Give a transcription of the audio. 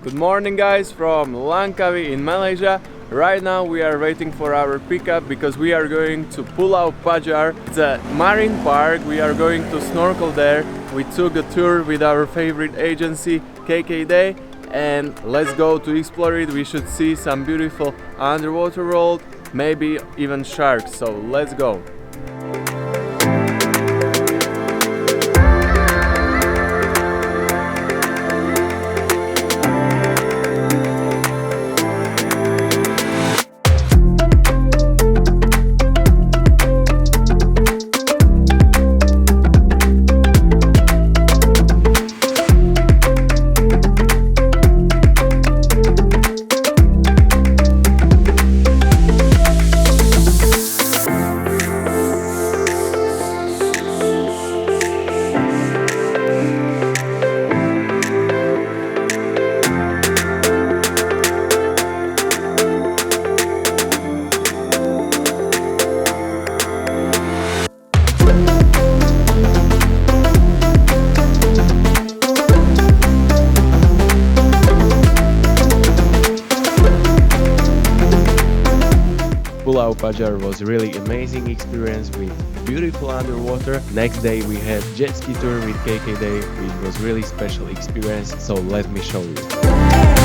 Good morning guys from Langkawi in Malaysia. Right now we are waiting for our pickup because we are going to Pulau Payar. It's a marine park. We are going to snorkel there. We took a tour with our favorite agency Kkday and let's go to explore it. We should see some beautiful underwater world, maybe even sharks, so let's go. Pulau Payar was really amazing experience with beautiful underwater. Next day we had jet ski tour with Kkday, which was really special experience, so let me show you.